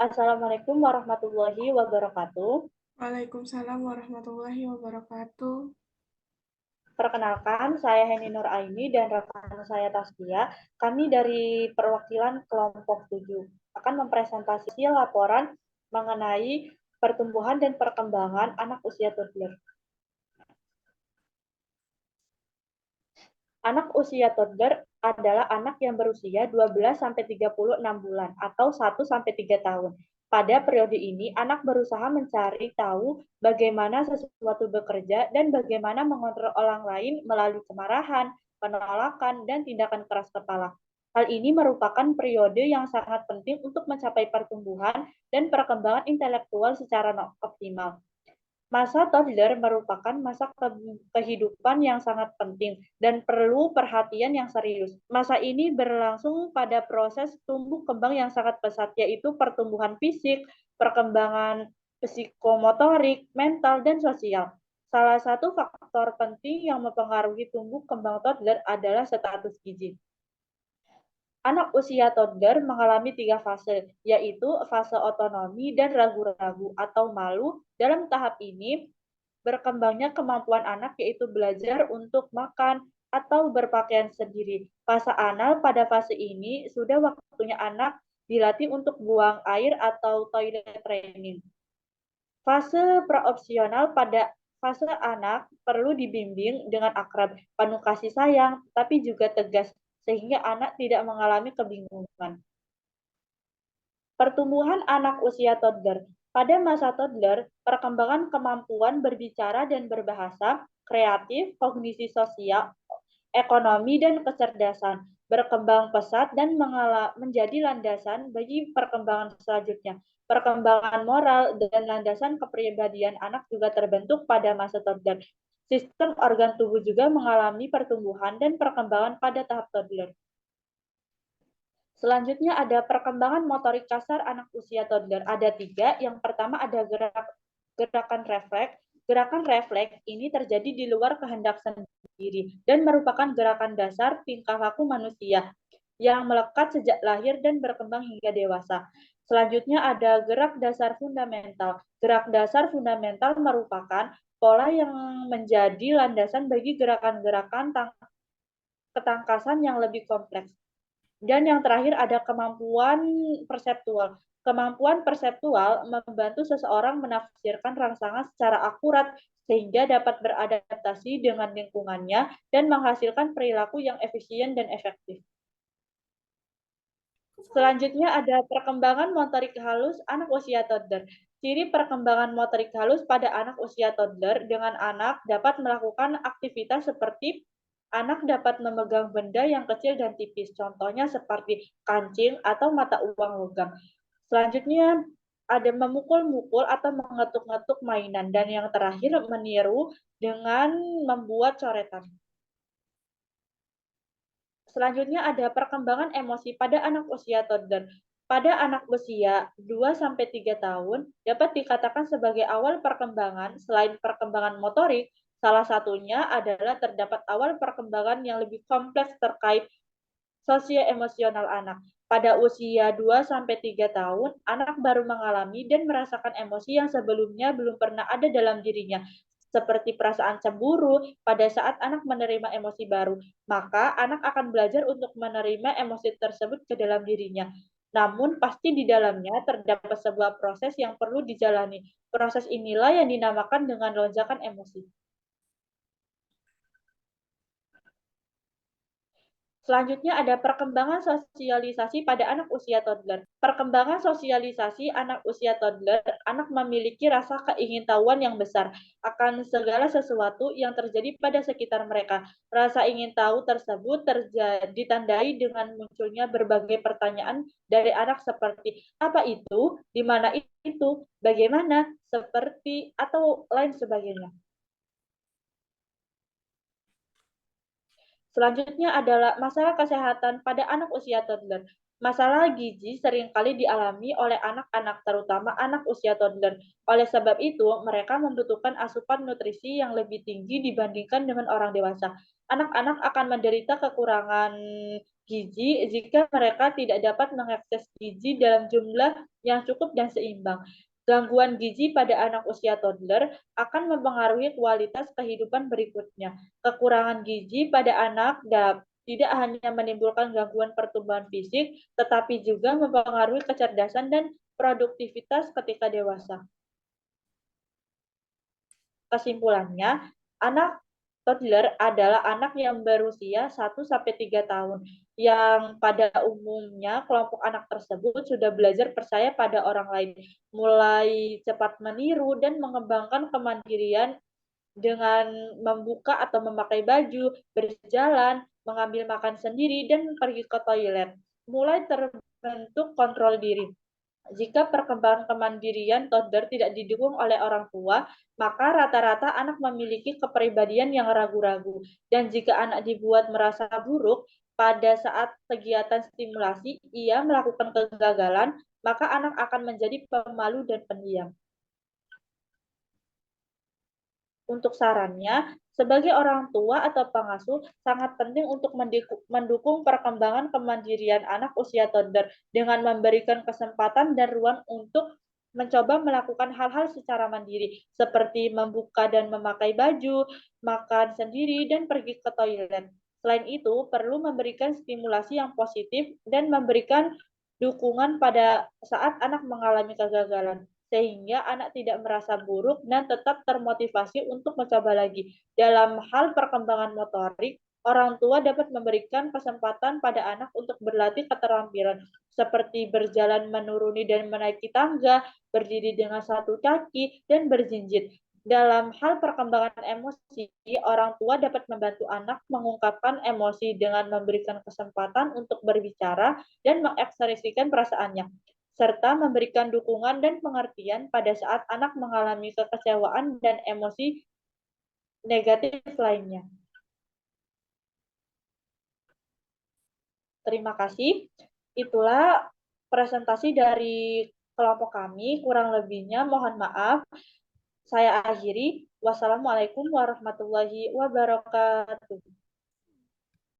Assalamualaikum warahmatullahi wabarakatuh. Waalaikumsalam warahmatullahi wabarakatuh. Perkenalkan, saya Heni Nur Aini dan rekan saya Taskia. Kami dari perwakilan kelompok 7 akan mempresentasi laporan mengenai pertumbuhan dan perkembangan anak usia toddler. Anak usia toddler adalah anak yang berusia 12-36 bulan atau 1-3 tahun. Pada periode ini, anak berusaha mencari tahu bagaimana sesuatu bekerja dan bagaimana mengontrol orang lain melalui kemarahan, penolakan, dan tindakan keras kepala. Hal ini merupakan periode yang sangat penting untuk mencapai pertumbuhan dan perkembangan intelektual secara optimal. Masa toddler merupakan masa kehidupan yang sangat penting dan perlu perhatian yang serius. Masa ini berlangsung pada proses tumbuh kembang yang sangat pesat, yaitu pertumbuhan fisik, perkembangan psikomotorik, mental, dan sosial. Salah satu faktor penting yang mempengaruhi tumbuh kembang toddler adalah status gizi. Anak usia toddler mengalami 3 fase, yaitu fase otonomi dan ragu-ragu atau malu. Dalam tahap ini, berkembangnya kemampuan anak yaitu belajar untuk makan atau berpakaian sendiri. Fase anal pada fase ini sudah waktunya anak dilatih untuk buang air atau toilet training. Fase praopsional pada fase anak perlu dibimbing dengan akrab, penuh kasih sayang, tapi juga tegas, sehingga anak tidak mengalami kebingungan. Pertumbuhan anak usia toddler. Pada masa toddler, perkembangan kemampuan berbicara dan berbahasa, kreatif, kognisi sosial, ekonomi, dan kecerdasan berkembang pesat dan menjadi landasan bagi perkembangan selanjutnya. Perkembangan moral dan landasan kepribadian anak juga terbentuk pada masa toddler. Sistem organ tubuh juga mengalami pertumbuhan dan perkembangan pada tahap toddler. Selanjutnya ada perkembangan motorik kasar anak usia toddler. Ada 3. Yang pertama ada gerakan refleks. Gerakan refleks ini terjadi di luar kehendak sendiri dan merupakan gerakan dasar tingkah laku manusia yang melekat sejak lahir dan berkembang hingga dewasa. Selanjutnya ada gerak dasar fundamental. Gerak dasar fundamental merupakan pola yang menjadi landasan bagi gerakan-gerakan ketangkasan yang lebih kompleks. Dan yang terakhir ada kemampuan perseptual. Kemampuan perseptual membantu seseorang menafsirkan rangsangan secara akurat sehingga dapat beradaptasi dengan lingkungannya dan menghasilkan perilaku yang efisien dan efektif. Selanjutnya ada perkembangan motorik halus anak usia toddler. Ciri perkembangan motorik halus pada anak usia toddler dengan anak dapat melakukan aktivitas seperti anak dapat memegang benda yang kecil dan tipis, contohnya seperti kancing atau mata uang logam. Selanjutnya ada memukul-mukul atau mengetuk-ngetuk mainan, dan yang terakhir meniru dengan membuat coretan. Selanjutnya ada perkembangan emosi pada anak usia toddler. Pada anak usia 2-3 tahun dapat dikatakan sebagai awal perkembangan. Selain perkembangan motorik, salah satunya adalah terdapat awal perkembangan yang lebih kompleks terkait sosio-emosional anak. Pada usia 2-3 tahun, anak baru mengalami dan merasakan emosi yang sebelumnya belum pernah ada dalam dirinya, seperti perasaan cemburu pada saat anak menerima emosi baru. Maka anak akan belajar untuk menerima emosi tersebut ke dalam dirinya. Namun pasti di dalamnya terdapat sebuah proses yang perlu dijalani. Proses inilah yang dinamakan dengan lonjakan emosi. Selanjutnya ada perkembangan sosialisasi pada anak usia toddler. Perkembangan sosialisasi anak usia toddler, anak memiliki rasa keingintahuan yang besar akan segala sesuatu yang terjadi pada sekitar mereka. Rasa ingin tahu tersebut ditandai dengan munculnya berbagai pertanyaan dari anak seperti apa itu, di mana itu, bagaimana, seperti, atau lain sebagainya. Selanjutnya adalah masalah kesehatan pada anak usia toddler. Masalah gizi seringkali dialami oleh anak-anak, terutama anak usia toddler. Oleh sebab itu, mereka membutuhkan asupan nutrisi yang lebih tinggi dibandingkan dengan orang dewasa. Anak-anak akan menderita kekurangan gizi jika mereka tidak dapat mengakses gizi dalam jumlah yang cukup dan seimbang. Gangguan gizi pada anak usia toddler akan mempengaruhi kualitas kehidupan berikutnya. Kekurangan gizi pada anak tidak hanya menimbulkan gangguan pertumbuhan fisik, tetapi juga mempengaruhi kecerdasan dan produktivitas ketika dewasa. Kesimpulannya, anak toddler adalah anak yang berusia 1-3 tahun, yang pada umumnya kelompok anak tersebut sudah belajar percaya pada orang lain, mulai cepat meniru dan mengembangkan kemandirian dengan membuka atau memakai baju, berjalan, mengambil makan sendiri, dan pergi ke toilet. Mulai terbentuk kontrol diri. Jika perkembangan kemandirian toddler tidak didukung oleh orang tua, maka rata-rata anak memiliki kepribadian yang ragu-ragu. Dan jika anak dibuat merasa buruk pada saat kegiatan stimulasi, ia melakukan kegagalan, maka anak akan menjadi pemalu dan pendiam. Untuk sarannya, sebagai orang tua atau pengasuh, sangat penting untuk mendukung perkembangan kemandirian anak usia toddler dengan memberikan kesempatan dan ruang untuk mencoba melakukan hal-hal secara mandiri, seperti membuka dan memakai baju, makan sendiri, dan pergi ke toilet. Selain itu, perlu memberikan stimulasi yang positif dan memberikan dukungan pada saat anak mengalami kegagalan sehingga anak tidak merasa buruk dan tetap termotivasi untuk mencoba lagi. Dalam hal perkembangan motorik, orang tua dapat memberikan kesempatan pada anak untuk berlatih keterampilan seperti berjalan menuruni dan menaiki tangga, berdiri dengan satu kaki, dan berjinjit. Dalam hal perkembangan emosi, orang tua dapat membantu anak mengungkapkan emosi dengan memberikan kesempatan untuk berbicara dan mengekspresikan perasaannya serta memberikan dukungan dan pengertian pada saat anak mengalami kekecewaan dan emosi negatif lainnya. Terima kasih. Itulah presentasi dari kelompok kami. Kurang lebihnya mohon maaf. Saya akhiri. Wassalamualaikum warahmatullahi wabarakatuh.